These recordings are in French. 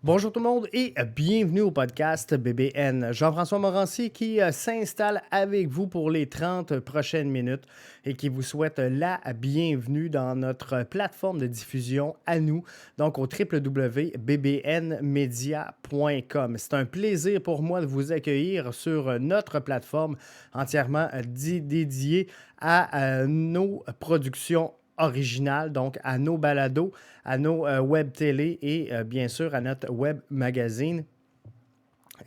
Bonjour tout le monde et bienvenue au podcast BBN. Jean-François Morancy qui s'installe avec vous pour les 30 prochaines minutes et qui vous souhaite la bienvenue dans notre plateforme de diffusion à nous, donc au www.bbnmedia.com. C'est un plaisir pour moi de vous accueillir sur notre plateforme entièrement dédiée à nos productions originales, donc à nos balados, à nos web télé et bien sûr à notre web magazine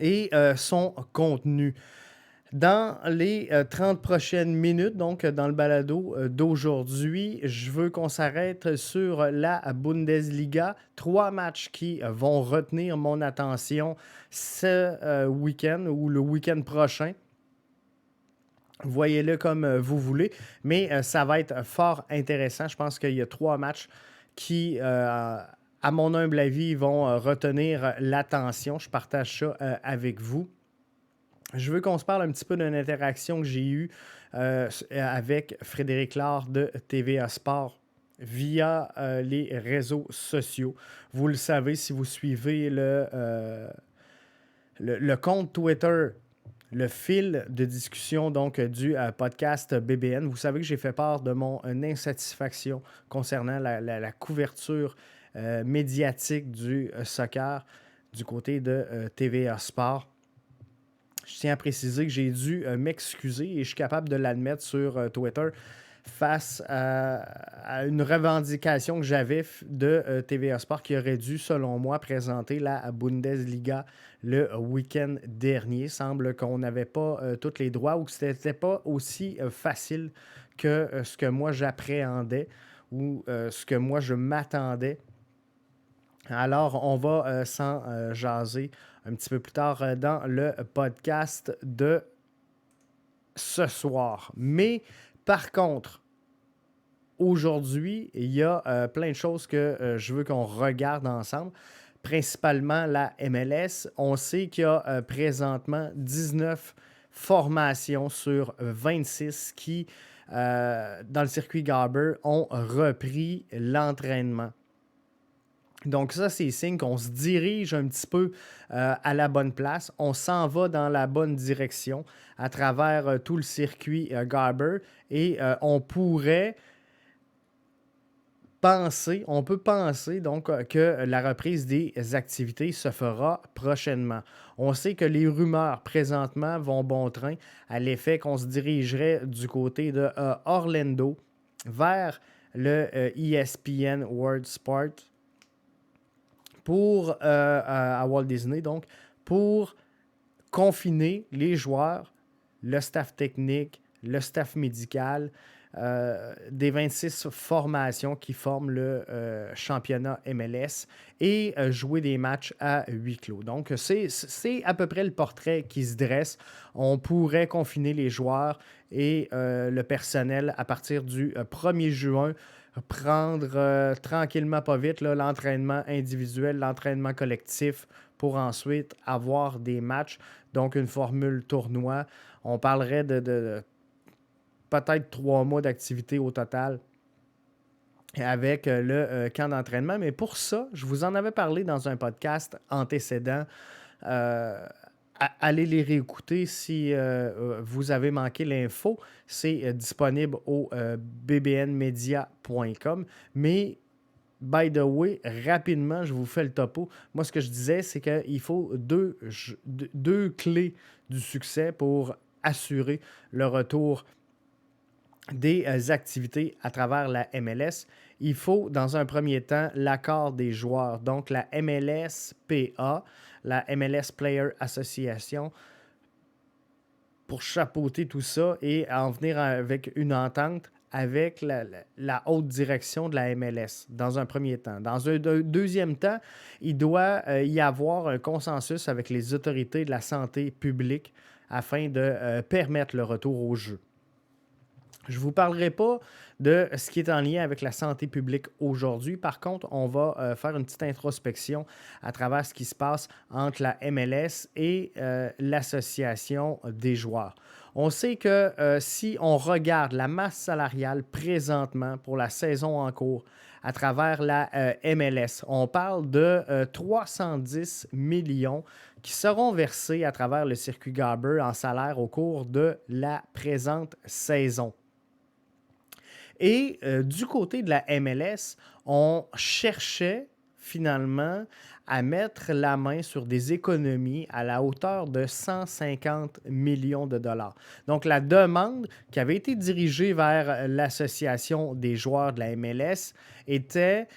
et son contenu. Dans les 30 prochaines minutes, donc dans le balado d'aujourd'hui, je veux qu'on s'arrête sur la Bundesliga. 3 matchs qui vont retenir mon attention ce week-end ou le week-end prochain. Voyez-le comme vous voulez, mais ça va être fort intéressant. Je pense qu'il y a 3 matchs qui, à mon humble avis, vont retenir l'attention. Je partage ça avec vous. Je veux qu'on se parle un petit peu d'une interaction que j'ai eue avec Frédéric Lard de TVA Sport via les réseaux sociaux. Vous le savez si vous suivez le compte Twitter, le fil de discussion donc du podcast BBN. Vous savez que j'ai fait part de mon insatisfaction concernant la couverture médiatique du soccer du côté de TVA Sport. Je tiens à préciser que j'ai dû m'excuser et je suis capable de l'admettre sur Twitter face à une revendication que j'avais de TVA Sport qui aurait dû, selon moi, présenter la Bundesliga le week-end dernier. Il semble qu'on n'avait pas tous les droits ou que ce n'était pas aussi facile que ce que moi j'appréhendais ou ce que moi je m'attendais. Alors, on va s'en jaser un petit peu plus tard dans le podcast de ce soir. Mais par contre, aujourd'hui, il y a plein de choses que je veux qu'on regarde ensemble. Principalement la MLS. On sait qu'il y a présentement 19 formations sur 26 qui, dans le circuit Garber, ont repris l'entraînement. Donc ça, c'est signe qu'on se dirige un petit peu à la bonne place. On s'en va dans la bonne direction à travers tout le circuit Garber et on pourrait on peut penser donc que la reprise des activités se fera prochainement. On sait que les rumeurs présentement vont bon train à l'effet qu'on se dirigerait du côté de Orlando vers le ESPN World Sport pour, à Walt Disney, donc, pour confiner les joueurs, le staff technique, le staff médical, des 26 formations qui forment le championnat MLS et jouer des matchs à huis clos. Donc, c'est à peu près le portrait qui se dresse. On pourrait confiner les joueurs et le personnel à partir du 1er juin, prendre tranquillement, pas vite, là, l'entraînement individuel, l'entraînement collectif pour ensuite avoir des matchs. Donc, une formule tournoi. On parlerait de peut-être 3 mois d'activité au total avec le camp d'entraînement. Mais pour ça, je vous en avais parlé dans un podcast antécédent. Allez les réécouter si vous avez manqué l'info. C'est disponible au bbnmedia.com. Mais, by the way, rapidement, je vous fais le topo. Moi, ce que je disais, c'est qu'il faut deux clés du succès pour assurer le retour des activités à travers la MLS. Il faut, dans un premier temps, l'accord des joueurs. Donc, la MLSPA, la MLS Player Association, pour chapeauter tout ça et en venir avec une entente avec la haute direction de la MLS, dans un premier temps. Dans un deuxième temps, il doit y avoir un consensus avec les autorités de la santé publique afin de permettre le retour au jeu. Je ne vous parlerai pas de ce qui est en lien avec la santé publique aujourd'hui. Par contre, on va faire une petite introspection à travers ce qui se passe entre la MLS et l'association des joueurs. On sait que si on regarde la masse salariale présentement pour la saison en cours à travers la MLS, on parle de 310 millions qui seront versés à travers le circuit Garber en salaire au cours de la présente saison. Et du côté de la MLS, on cherchait finalement à mettre la main sur des économies à la hauteur de 150 millions de dollars. Donc, la demande qui avait été dirigée vers l'association des joueurs de la MLS était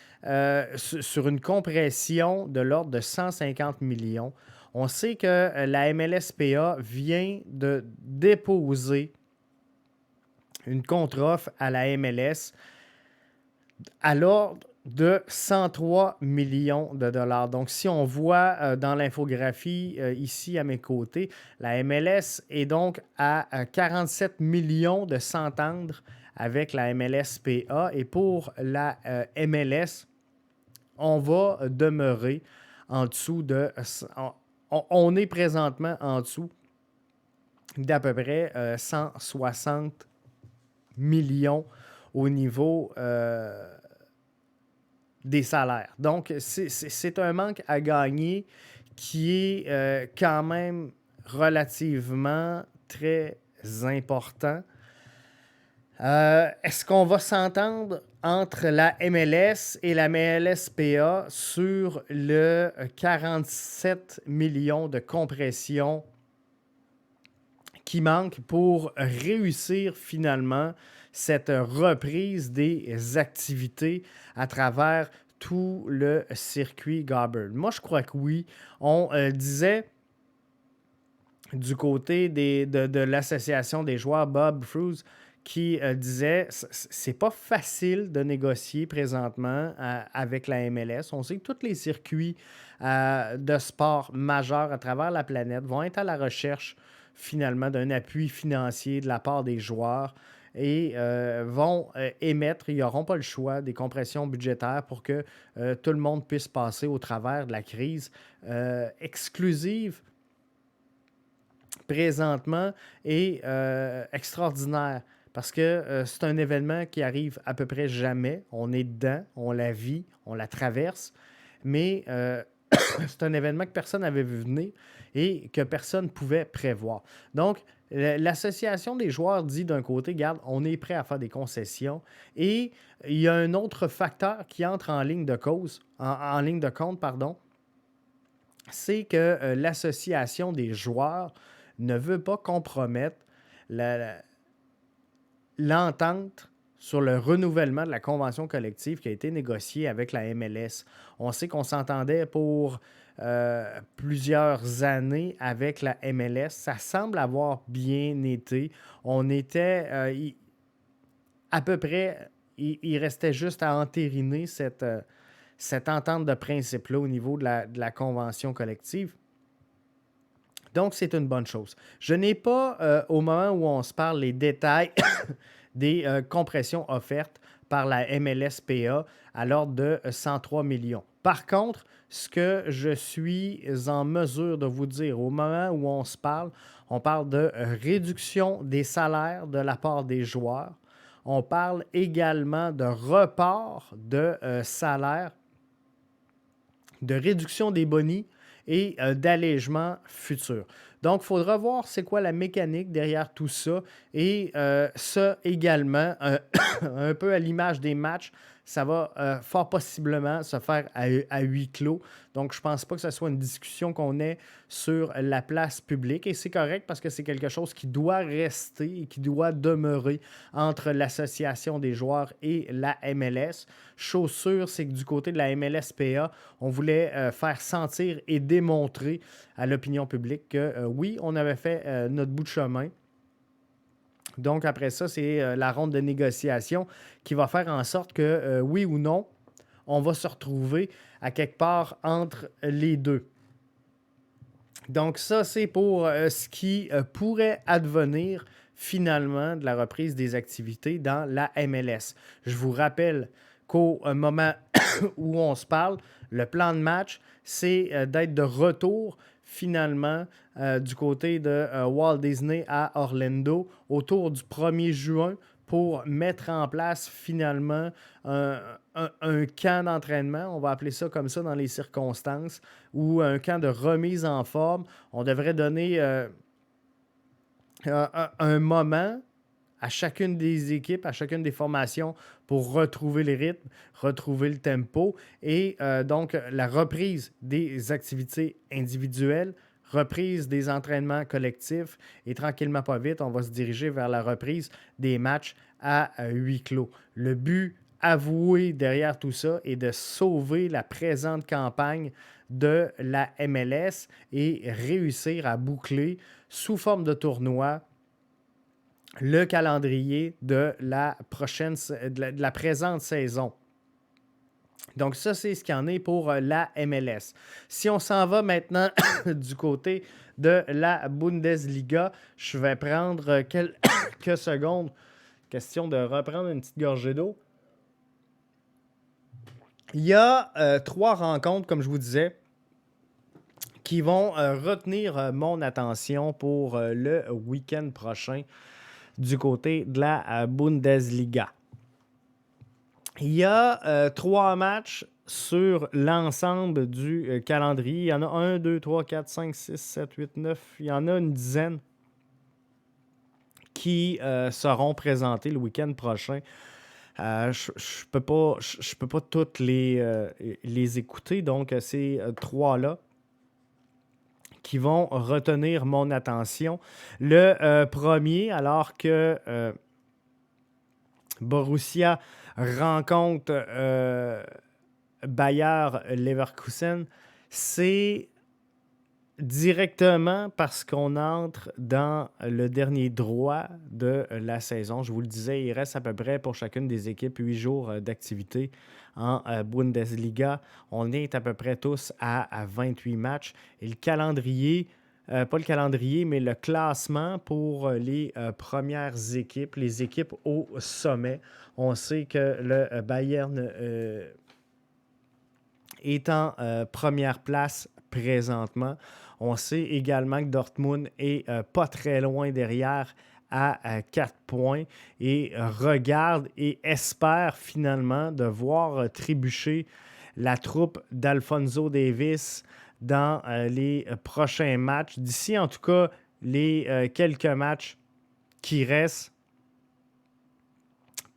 sur une compression de l'ordre de 150 millions. On sait que la MLSPA vient de déposer une contre-offre à la MLS à l'ordre de 103 millions de dollars. Donc, si on voit dans l'infographie ici à mes côtés, la MLS est donc à 47 millions de s'entendre avec la MLSPA. Et pour la MLS, on va demeurer en dessous de... On est présentement en dessous d'à peu près 160 millions au niveau des salaires. Donc, c'est un manque à gagner qui est quand même relativement très important. Est-ce qu'on va s'entendre entre la MLS et la MLSPA sur le 47 millions de compression qui manque pour réussir finalement cette reprise des activités à travers tout le circuit Garber? Moi, je crois que oui. On disait du côté de l'association des joueurs, Bob Frues, qui disait c'est pas facile de négocier présentement avec la MLS. On sait que tous les circuits de sport majeurs à travers la planète vont être à la recherche finalement d'un appui financier de la part des joueurs et vont émettre, ils n'auront pas le choix, des compressions budgétaires pour que tout le monde puisse passer au travers de la crise exclusive présentement est extraordinaire parce que c'est un événement qui arrive à peu près jamais. On est dedans, on la vit, on la traverse, mais c'est un événement que personne n'avait vu venir et que personne ne pouvait prévoir. Donc, l'association des joueurs dit d'un côté, regarde, on est prêt à faire des concessions et il y a un autre facteur qui entre en ligne de cause, en ligne de compte, pardon, c'est que l'association des joueurs ne veut pas compromettre l'entente sur le renouvellement de la convention collective qui a été négociée avec la MLS. On sait qu'on s'entendait pour plusieurs années avec la MLS. Ça semble avoir bien été. On était à peu près... Il restait juste à entériner cette entente de principe-là au niveau de la convention collective. Donc, c'est une bonne chose. Je n'ai pas, au moment où on se parle, les détails des compressions offertes par la MLSPA à l'ordre de 103 millions. Par contre, ce que je suis en mesure de vous dire au moment où on parle de réduction des salaires de la part des joueurs. On parle également de report de salaire, de réduction des bonus et d'allègement futur. Donc, il faudra voir c'est quoi la mécanique derrière tout ça. Et ça également, un peu à l'image des matchs, ça va fort possiblement se faire à huis clos. Donc, je ne pense pas que ce soit une discussion qu'on ait sur la place publique. Et c'est correct parce que c'est quelque chose qui doit rester et qui doit demeurer entre l'association des joueurs et la MLS. Chose sûre, c'est que du côté de la MLSPA, on voulait faire sentir et démontrer à l'opinion publique que oui, on avait fait notre bout de chemin. Donc, après ça, c'est la ronde de négociation qui va faire en sorte que, oui ou non, on va se retrouver à quelque part entre les deux. Donc, ça, c'est pour ce qui pourrait advenir finalement de la reprise des activités dans la MLS. Je vous rappelle qu'au moment où on se parle, le plan de match, c'est d'être de retour finalement du côté de Walt Disney à Orlando autour du 1er juin pour mettre en place finalement un camp d'entraînement, on va appeler ça comme ça dans les circonstances, ou un camp de remise en forme. On devrait donner un moment à chacune des équipes, à chacune des formations pour retrouver les rythmes, retrouver le tempo et donc la reprise des activités individuelles, reprise des entraînements collectifs et tranquillement pas vite, on va se diriger vers la reprise des matchs à huis clos. Le but avoué derrière tout ça est de sauver la présente campagne de la MLS et réussir à boucler sous forme de tournoi le calendrier de la présente saison. Donc ça, c'est ce qu'il y en est pour la MLS. Si on s'en va maintenant du côté de la Bundesliga, je vais prendre quelques secondes. Question de reprendre une petite gorgée d'eau. Il y a 3 rencontres, comme je vous disais, qui vont retenir mon attention pour le week-end prochain du côté de la Bundesliga. Il y a 3 matchs sur l'ensemble du calendrier. Il y en a 1, 2, 3, 4, 5, 6, 7, 8, 9. Il y en a une dizaine qui seront présentés le week-end prochain. Je peux pas toutes les écouter, donc ces 3-là qui vont retenir mon attention. Le premier, alors que Borussia rencontre Bayer Leverkusen, c'est directement parce qu'on entre dans le dernier droit de la saison. Je vous le disais, il reste à peu près pour chacune des équipes 8 jours d'activité en Bundesliga. On est à peu près tous à 28 matchs. Et le calendrier, pas le calendrier, mais le classement pour les premières équipes, les équipes au sommet. On sait que le Bayern est en première place présentement. On sait également que Dortmund est pas très loin derrière à 4 points et regarde et espère finalement de voir trébucher la troupe d'Alphonso Davies dans les prochains matchs. D'ici en tout cas les quelques matchs qui restent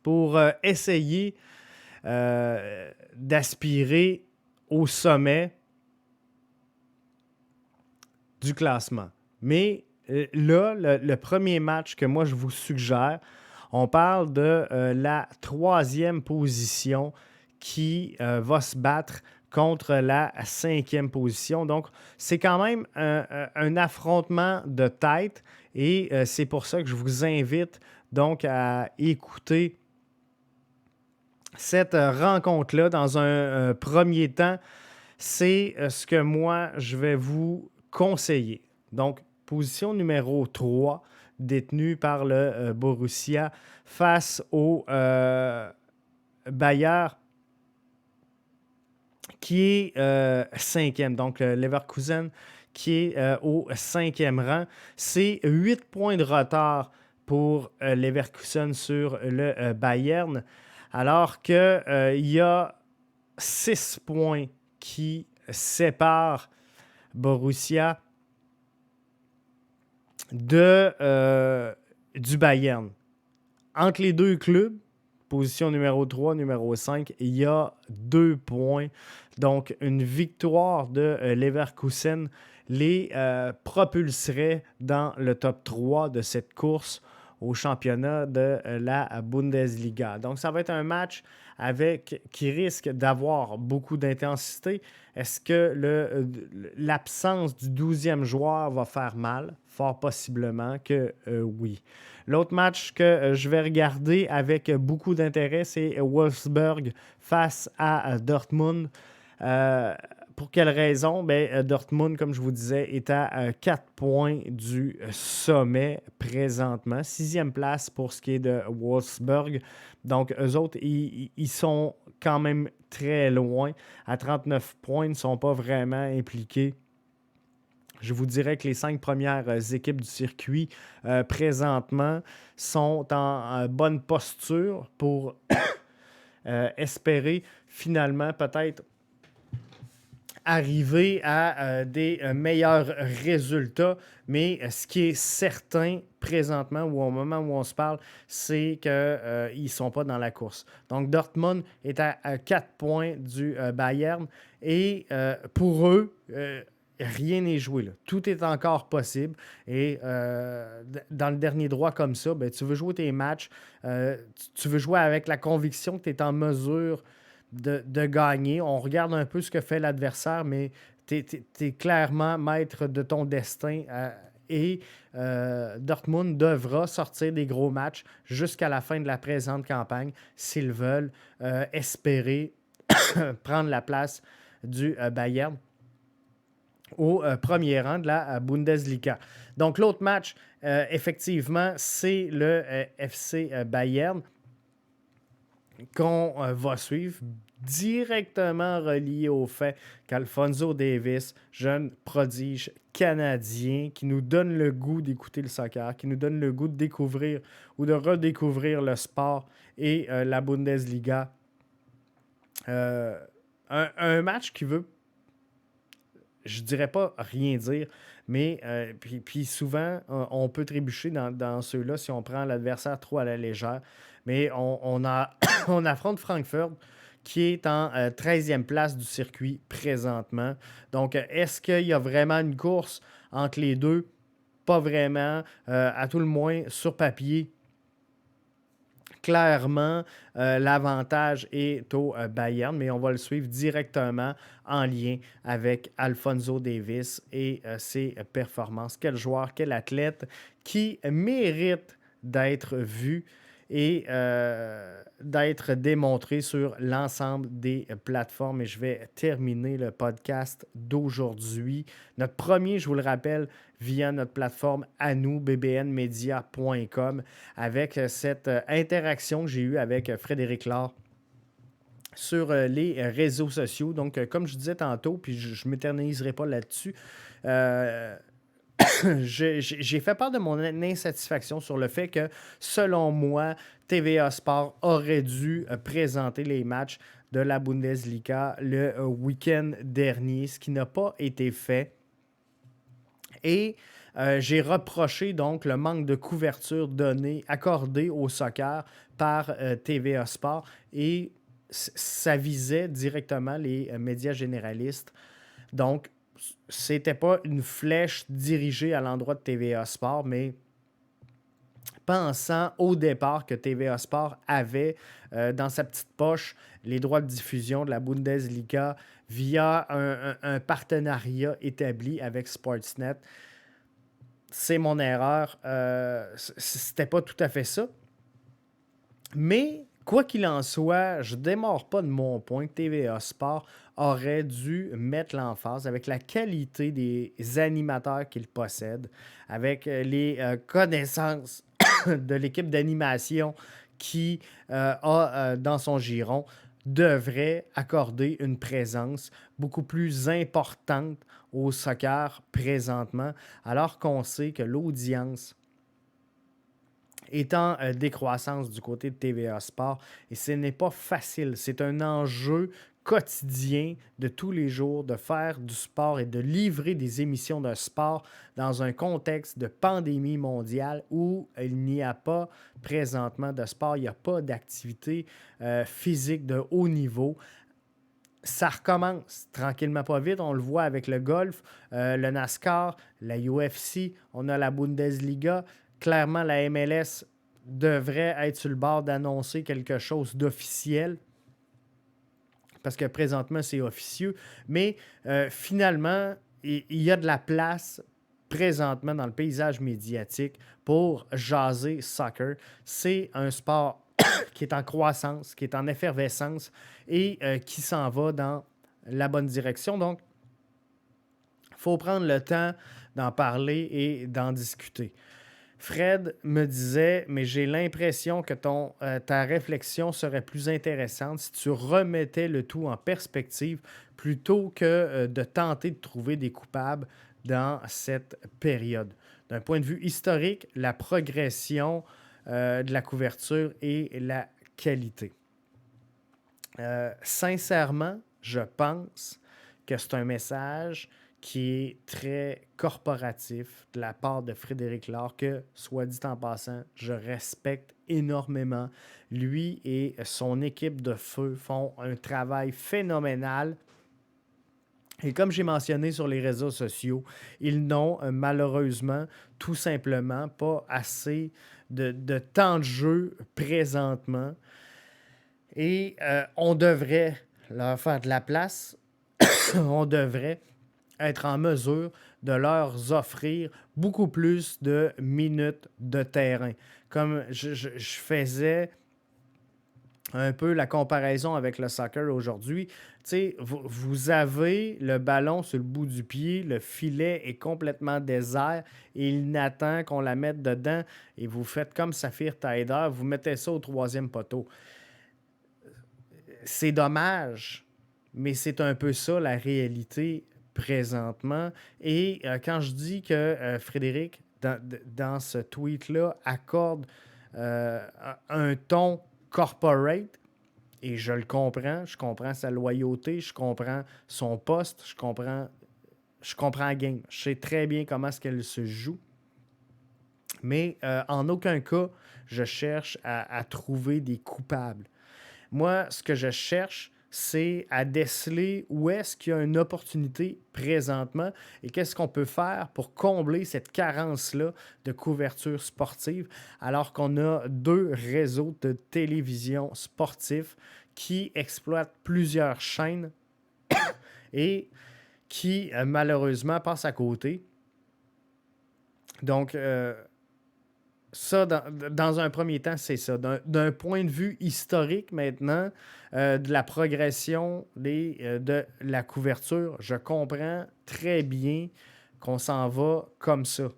pour essayer d'aspirer au sommet du classement. Mais là, le premier match que moi je vous suggère, on parle de la 3e position qui va se battre contre la 5e position. Donc, c'est quand même un affrontement de tête et c'est pour ça que je vous invite donc à écouter cette rencontre-là dans un premier temps. C'est ce que moi, je vais vous conseiller. Donc, position numéro 3, détenue par le Borussia face au Bayer, qui est 5e. Donc, Leverkusen, qui est au 5e rang. C'est 8 points de retard pour Leverkusen sur le Bayern, alors qu'il y a 6 points qui séparent Borussia du Bayern. Entre les deux clubs, position numéro 3, numéro 5, il y a 2 points. Donc, une victoire de Leverkusen les propulserait dans le top 3 de cette course au championnat de la Bundesliga. Donc, ça va être un match qui risque d'avoir beaucoup d'intensité. Est-ce que l'absence du 12e joueur va faire mal? Fort possiblement que oui. L'autre match que je vais regarder avec beaucoup d'intérêt, c'est Wolfsburg face à Dortmund. Pour quelle raison? Dortmund, comme je vous disais, est à 4 points du sommet présentement. 6e place pour ce qui est de Wolfsburg. Donc, eux autres, ils sont quand même très loin. À 39 points, ils ne sont pas vraiment impliqués Je vous dirais que les 5 premières équipes du circuit présentement sont en bonne posture pour espérer finalement peut-être arriver à des meilleurs résultats. Mais ce qui est certain présentement ou au moment où on se parle, c'est qu'ils ne sont pas dans la course. Donc Dortmund est à 4 points du Bayern et pour eux, rien n'est joué, là. Tout est encore possible. Et dans le dernier droit comme ça, ben, tu veux jouer tes matchs, tu veux jouer avec la conviction que tu es en mesure de gagner. On regarde un peu ce que fait l'adversaire, mais tu es clairement maître de ton destin. Et Dortmund devra sortir des gros matchs jusqu'à la fin de la présente campagne s'ils veulent espérer prendre la place du Bayern au premier rang de la Bundesliga. Donc, l'autre match, effectivement, c'est le FC Bayern qu'on va suivre, directement relié au fait qu'Alphonso Davies, jeune prodige canadien, qui nous donne le goût d'écouter le soccer, qui nous donne le goût de découvrir ou de redécouvrir le sport et la Bundesliga. Un match qui veut, je dirais pas rien dire, mais puis souvent, on peut trébucher dans ceux-là si on prend l'adversaire trop à la légère. Mais on affronte Francfort qui est en 13e place du circuit présentement. Donc, est-ce qu'il y a vraiment une course entre les deux? Pas vraiment. À tout le moins, sur papier, clairement, l'avantage est au Bayern, mais on va le suivre directement en lien avec Alphonso Davies et ses performances. Quel joueur, quel athlète qui mérite d'être vu et d'être démontré sur l'ensemble des plateformes. Et je vais terminer le podcast d'aujourd'hui. Notre premier, je vous le rappelle, via notre plateforme à nous, bbnmedia.com, avec cette interaction que j'ai eue avec Frédéric Laure sur les réseaux sociaux. Donc, comme je disais tantôt, puis je ne m'éterniserai pas là-dessus, j'ai fait part de mon insatisfaction sur le fait que, selon moi, TVA Sport aurait dû présenter les matchs de la Bundesliga le week-end dernier, ce qui n'a pas été fait. Et j'ai reproché donc le manque de couverture accordée au soccer par TVA Sport et ça visait directement les médias généralistes. Donc, c'était pas une flèche dirigée à l'endroit de TVA Sport, mais pensant au départ que TVA Sport avait dans sa petite poche les droits de diffusion de la Bundesliga via un partenariat établi avec Sportsnet. C'est mon erreur. C'était pas tout à fait ça. Mais, quoi qu'il en soit, je ne démords pas de mon point que TVA Sport aurait dû mettre l'emphase avec la qualité des animateurs qu'il possède, avec les connaissances de l'équipe d'animation qui a dans son giron, devrait accorder une présence beaucoup plus importante au soccer présentement, alors qu'on sait que l'audience est en décroissance du côté de TVA Sport et ce n'est pas facile. C'est un enjeu quotidien de tous les jours de faire du sport et de livrer des émissions de sport dans un contexte de pandémie mondiale où il n'y a pas présentement de sport, il n'y a pas d'activité physique de haut niveau. Ça recommence tranquillement pas vite. On le voit avec le golf, le NASCAR, la UFC, on a la Bundesliga. Clairement, la MLS devrait être sur le bord d'annoncer quelque chose d'officiel parce que présentement, c'est officieux. Mais finalement, il y a de la place présentement dans le paysage médiatique pour jaser soccer. C'est un sport qui est en croissance, qui est en effervescence et qui s'en va dans la bonne direction. Donc, il faut prendre le temps d'en parler et d'en discuter. Fred me disait, mais j'ai l'impression que ta réflexion serait plus intéressante si tu remettais le tout en perspective plutôt que de tenter de trouver des coupables dans cette période. D'un point de vue historique, la progression de la couverture et la qualité. Sincèrement, je pense que c'est un message qui est très corporatif de la part de Frédéric Lard, que, soit dit en passant, je respecte énormément. Lui et son équipe de feu font un travail phénoménal. Et comme j'ai mentionné sur les réseaux sociaux, ils n'ont malheureusement tout simplement pas assez de temps de jeu présentement. Et on devrait leur faire de la place. On devrait être en mesure de leur offrir beaucoup plus de minutes de terrain. Comme je faisais un peu la comparaison avec le soccer aujourd'hui. Tu sais, vous avez le ballon sur le bout du pied, le filet est complètement désert et il n'attend qu'on la mette dedans et vous faites comme Saphir Taider, vous mettez ça au troisième poteau. C'est dommage, mais c'est un peu ça la réalité présentement. Et quand je dis que Frédéric, dans ce tweet-là, accorde un ton corporate, et je le comprends, je comprends sa loyauté, je comprends son poste, je comprends la game. Je sais très bien comment est-ce qu'elle se joue. Mais en aucun cas, je cherche à trouver des coupables. Moi, ce que je cherche, c'est à déceler où est-ce qu'il y a une opportunité présentement et qu'est-ce qu'on peut faire pour combler cette carence-là de couverture sportive alors qu'on a 2 réseaux de télévision sportifs qui exploitent plusieurs chaînes et qui, malheureusement, passent à côté. Donc, ça, dans un premier temps, c'est ça. D'un point de vue historique maintenant, de la progression de la couverture, je comprends très bien qu'on s'en va comme ça,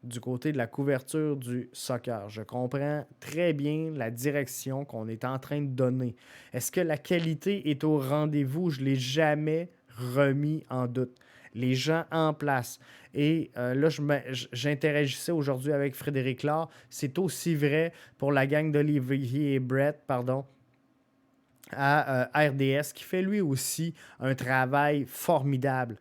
du côté de la couverture du soccer. Je comprends très bien la direction qu'on est en train de donner. Est-ce que la qualité est au rendez-vous? Je ne l'ai jamais remis en doute. Les gens en place. Et là, j'interagissais aujourd'hui avec Frédéric Lard. C'est aussi vrai pour la gang d'Olivier et Brett, à RDS, qui fait lui aussi un travail formidable.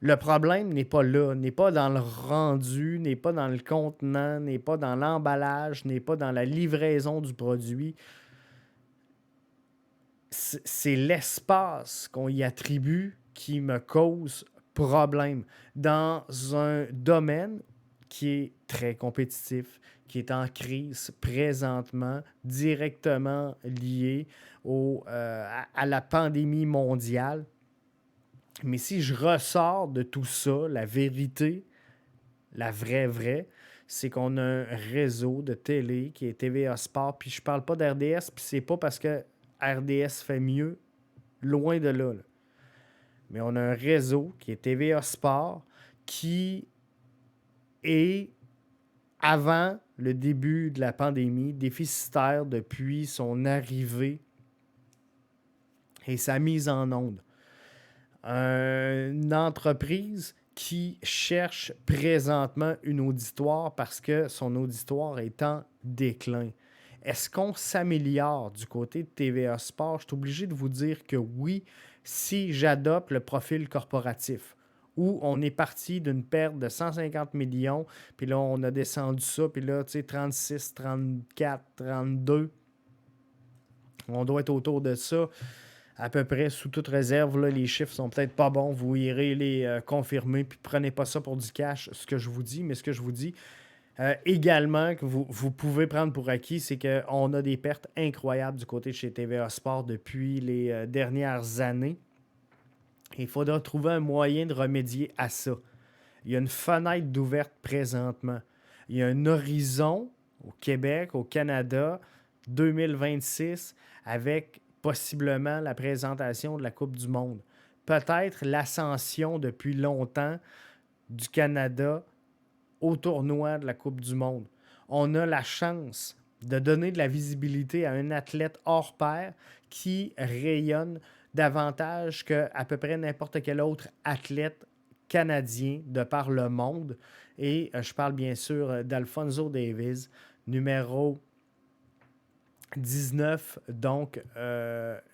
Le problème n'est pas là, n'est pas dans le rendu, n'est pas dans le contenant, n'est pas dans l'emballage, n'est pas dans la livraison du produit. C'est l'espace qu'on y attribue qui me cause problème. Dans un domaine qui est très compétitif, qui est en crise présentement, directement lié à la pandémie mondiale. Mais si je ressors de tout ça, la vérité, la vraie, c'est qu'on a un réseau de télé qui est TVA Sport. Puis je parle pas d'RDS, puis c'est pas parce que RDS fait mieux, loin de là. Mais on a un réseau qui est TVA Sport qui est, avant le début de la pandémie, déficitaire depuis son arrivée et sa mise en onde. Une entreprise qui cherche présentement une auditoire parce que son auditoire est en déclin. Est-ce qu'on s'améliore du côté de TVA Sport? Je suis obligé de vous dire que oui, si j'adopte le profil corporatif, où on est parti d'une perte de 150 millions, puis là, on a descendu ça, puis là, tu sais, 36, 34, 32, on doit être autour de ça. À peu près sous toute réserve, là, les chiffres sont peut-être pas bons. Vous irez les confirmer, puis prenez pas ça pour du cash, ce que je vous dis. Mais ce que je vous dis également, que vous pouvez prendre pour acquis, c'est qu'on a des pertes incroyables du côté de chez TVA Sport depuis les dernières années. Il faudra trouver un moyen de remédier à ça. Il y a une fenêtre d'ouverte présentement. Il y a un horizon au Québec, au Canada, 2026, avec possiblement la présentation de la Coupe du monde. Peut-être l'ascension depuis longtemps du Canada au tournoi de la Coupe du monde. On a la chance de donner de la visibilité à un athlète hors pair qui rayonne davantage qu'à peu près n'importe quel autre athlète canadien de par le monde. Et je parle bien sûr d'Alphonso Davies, numéro 19, donc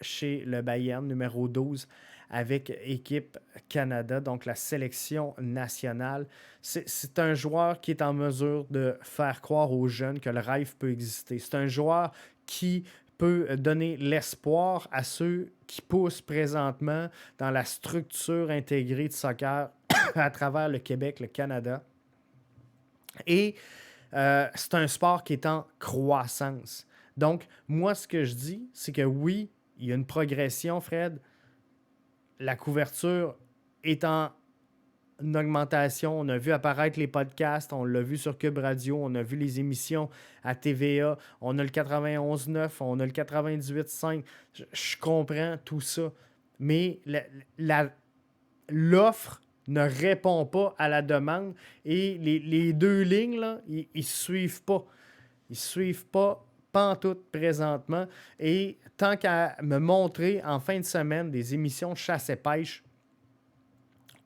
chez le Bayern, numéro 12 avec équipe Canada, donc la sélection nationale. C'est un joueur qui est en mesure de faire croire aux jeunes que le rêve peut exister. C'est un joueur qui peut donner l'espoir à ceux qui poussent présentement dans la structure intégrée de soccer à travers le Québec, le Canada. Et c'est un sport qui est en croissance. Donc, moi, ce que je dis, c'est que oui, il y a une progression, Fred. La couverture est en augmentation. On a vu apparaître les podcasts, on l'a vu sur Cube Radio, on a vu les émissions à TVA, on a le 91.9, on a le 98.5. Je comprends tout ça. Mais l'offre ne répond pas à la demande et les deux lignes, là, ils ne suivent pas. Ils ne suivent pas pantoute présentement. Et tant qu'à me montrer en fin de semaine des émissions de chasse et pêche,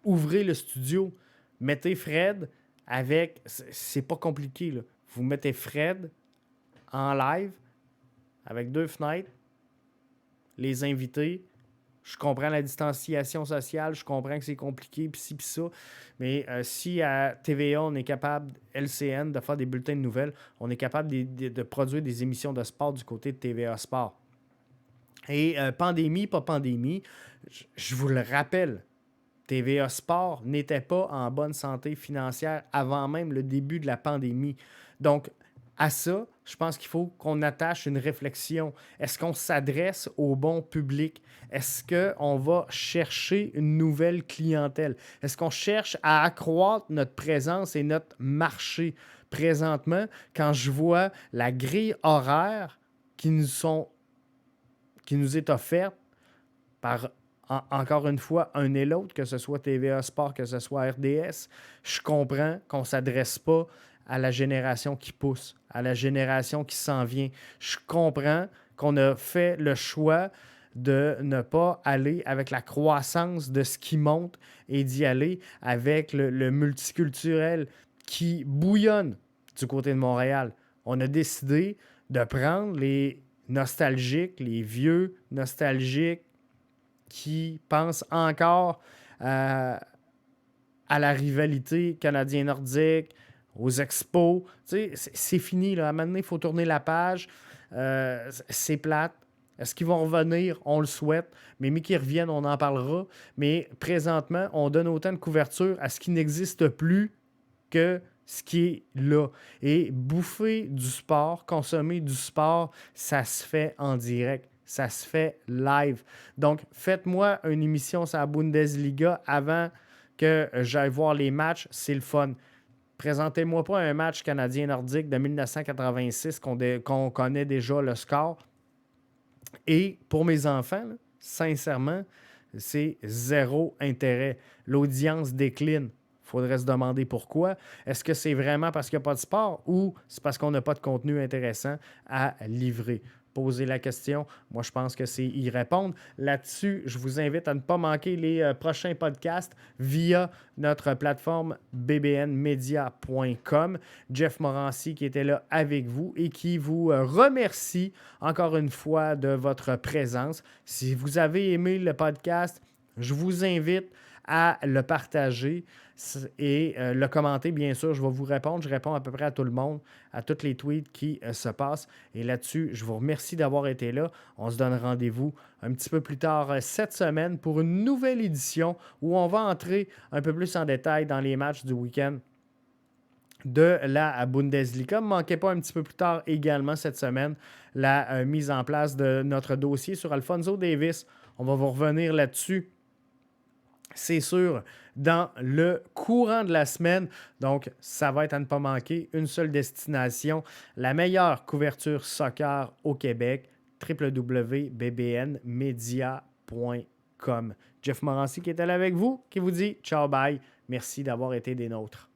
ouvrez le studio, mettez Fred avec... C'est pas compliqué, là. Vous mettez Fred en live avec 2 fenêtres, les invités. Je comprends la distanciation sociale, je comprends que c'est compliqué, pis ci, pis ça. Mais si à TVA, on est capable, LCN, de faire des bulletins de nouvelles, on est capable de produire des émissions de sport du côté de TVA Sport. Et pandémie, pas pandémie, je vous le rappelle, TVA Sport n'était pas en bonne santé financière avant même le début de la pandémie. Donc, à ça, je pense qu'il faut qu'on attache une réflexion. Est-ce qu'on s'adresse au bon public? Est-ce qu'on va chercher une nouvelle clientèle? Est-ce qu'on cherche à accroître notre présence et notre marché? Présentement, quand je vois la grille horaire qui nous est offerte par, encore une fois, un et l'autre, que ce soit TVA Sport, que ce soit RDS, je comprends qu'on ne s'adresse pas à la génération qui pousse, à la génération qui s'en vient. Je comprends qu'on a fait le choix de ne pas aller avec la croissance de ce qui monte et d'y aller avec le multiculturel qui bouillonne du côté de Montréal. On a décidé de prendre les nostalgiques, les vieux nostalgiques qui pensent encore à la rivalité canadien-nordique, aux expos. Tu sais, c'est fini. Là. À un moment donné, il faut tourner la page. C'est plate. Est-ce qu'ils vont revenir? On le souhaite. Mais qu'ils reviennent, on en parlera. Mais présentement, on donne autant de couverture à ce qui n'existe plus que ce qui est là. Et bouffer du sport, consommer du sport, ça se fait en direct. Ça se fait live. Donc, faites-moi une émission sur la Bundesliga avant que j'aille voir les matchs. C'est le fun. Présentez-moi pas un match canadien-nordique de 1986 qu'on connaît déjà le score. Et pour mes enfants, là, sincèrement, c'est zéro intérêt. L'audience décline. Il faudrait se demander pourquoi. Est-ce que c'est vraiment parce qu'il n'y a pas de sport ou c'est parce qu'on n'a pas de contenu intéressant à livrer? Poser la question. Moi, je pense que c'est y répondre. Là-dessus, je vous invite à ne pas manquer les prochains podcasts via notre plateforme bbnmedia.com. Jeff Morancy qui était là avec vous et qui vous remercie encore une fois de votre présence. Si vous avez aimé le podcast, je vous invite à le partager et le commenter, bien sûr. Je vais vous répondre. Je réponds à peu près à tout le monde, à tous les tweets qui se passent. Et là-dessus, je vous remercie d'avoir été là. On se donne rendez-vous un petit peu plus tard cette semaine pour une nouvelle édition où on va entrer un peu plus en détail dans les matchs du week-end de la Bundesliga. Ne manquez pas un petit peu plus tard également cette semaine la mise en place de notre dossier sur Alphonso Davies. On va vous revenir là-dessus. C'est sûr, dans le courant de la semaine. Donc, ça va être à ne pas manquer. Une seule destination, la meilleure couverture soccer au Québec, www.bbnmedia.com. Jeff Morancy qui est là avec vous, qui vous dit ciao, bye. Merci d'avoir été des nôtres.